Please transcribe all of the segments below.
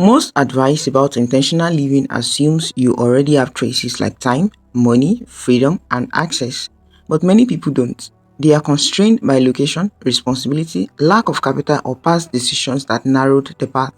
Most advice about intentional living assumes you already have choices like time, money, freedom, and access. But many people don't. They are constrained by location, responsibility, lack of capital, or past decisions that narrowed the path.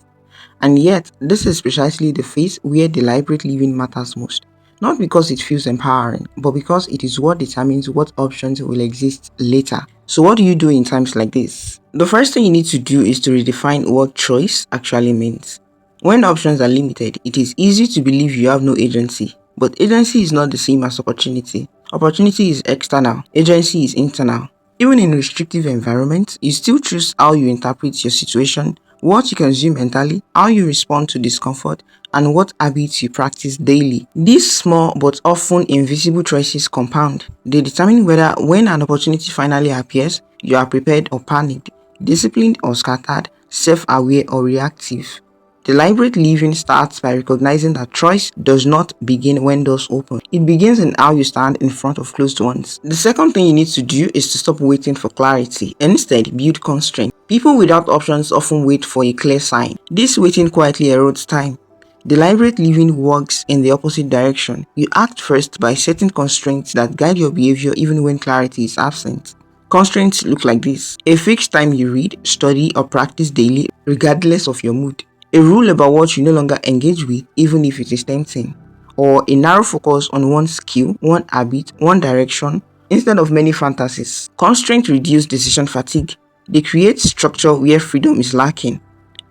And yet, this is precisely the phase where deliberate living matters most. Not because it feels empowering, but because it is what determines what options will exist later. So, what do you do in times like this? The first thing you need to do is to redefine what choice actually means. When options are limited, it is easy to believe you have no agency. But agency is not the same as opportunity. Opportunity is external, agency is internal. Even in restrictive environments, you still choose how you interpret your situation, what you consume mentally, how you respond to discomfort, and what habits you practice daily. These small but often invisible choices compound. They determine whether, when an opportunity finally appears, you are prepared or panicked, disciplined or scattered, self aware or reactive. Deliberate living starts by recognizing that choice does not begin when doors open. It begins in how you stand in front of closed ones. The second thing you need to do is to stop waiting for clarity. Instead, build constraint. People without options often wait for a clear sign. This waiting quietly erodes time. Deliberate living works in the opposite direction. You act first by setting constraints that guide your behavior even when clarity is absent. Constraints look like this: a fixed time you read, study, or practice daily, regardless of your mood. A rule about what you no longer engage with, even if it is tempting. Or a narrow focus on one skill, one habit, one direction, instead of many fantasies. Constraints reduce decision fatigue. They create structure where freedom is lacking.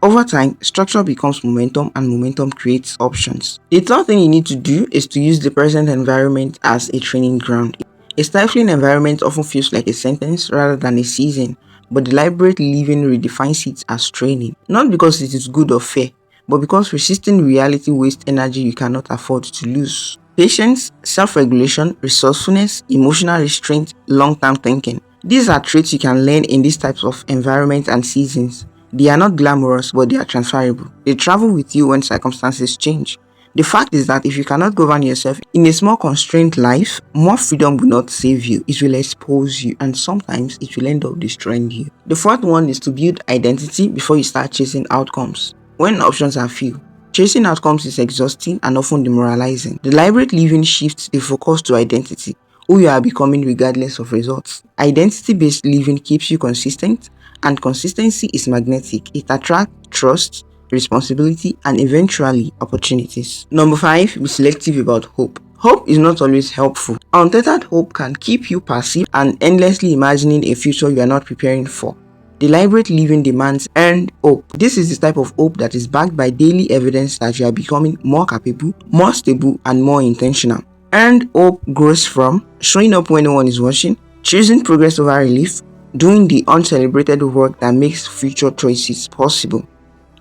Over time, structure becomes momentum and momentum creates options. The third thing you need to do is to use the present environment as a training ground. A stifling environment often feels like a sentence rather than a season, but deliberate living redefines it as training. Not because it is good or fair, but because resisting reality wastes energy you cannot afford to lose. Patience, self-regulation, resourcefulness, emotional restraint, long-term thinking. These are traits you can learn in these types of environments and seasons. They are not glamorous, but they are transferable. They travel with you when circumstances change. The fact is that if you cannot govern yourself in a small constrained life, more freedom will not save you. It will expose you, and sometimes it will end up destroying you. The fourth one is to build identity before you start chasing outcomes. When options are few, chasing outcomes is exhausting and often demoralizing. Deliberate living shifts the focus to identity, who you are becoming regardless of results. Identity-based living keeps you consistent, and consistency is magnetic. It attracts trust, responsibility, and eventually opportunities. Number 5, be selective about hope. Hope is not always helpful. Untethered hope can keep you passive and endlessly imagining a future you are not preparing for. Deliberate living demands earned hope. This is the type of hope that is backed by daily evidence that you are becoming more capable, more stable, and more intentional. Earned hope grows from showing up when no one is watching, choosing progress over relief, doing the uncelebrated work that makes future choices possible.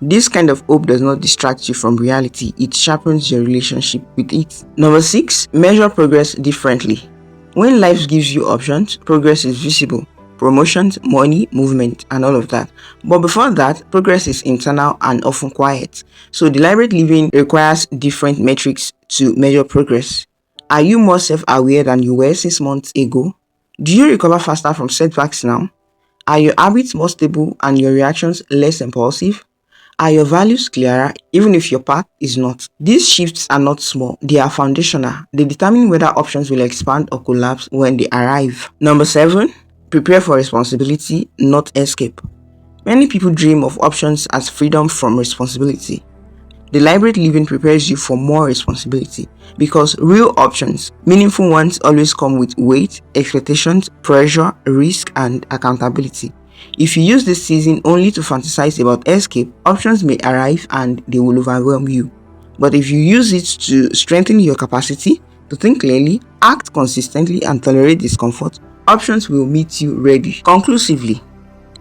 This kind of hope does not distract you from reality, it sharpens your relationship with it. Number 6, measure progress differently. When life gives you options, progress is visible. Promotions, money, movement, and all of that. But before that, progress is internal and often quiet. So deliberate living requires different metrics to measure progress. Are you more self-aware than you were 6 months ago? Do you recover faster from setbacks now? Are your habits more stable and your reactions less impulsive? Are your values clearer even if your path is not? These shifts are not small, they are foundational. They determine whether options will expand or collapse when they arrive. Number 7, prepare for responsibility, not escape. Many people dream of options as freedom from responsibility. Deliberate living prepares you for more responsibility because real options, meaningful ones, always come with weight, expectations, pressure, risk, and accountability. If you use this season only to fantasize about escape, options may arrive and they will overwhelm you. But if you use it to strengthen your capacity to think clearly, act consistently, and tolerate discomfort, options will meet you ready. Conclusively,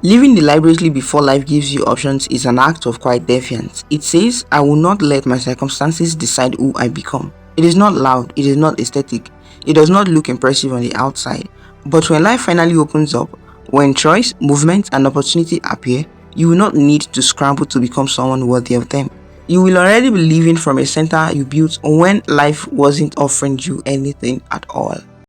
living deliberately before life gives you options is an act of quiet defiance. It says, I will not let my circumstances decide who I become. It is not loud, it is not aesthetic, it does not look impressive on the outside. But when life finally opens up, when choice, movement, and opportunity appear, you will not need to scramble to become someone worthy of them. You will already be living from a center you built when life wasn't offering you anything at all.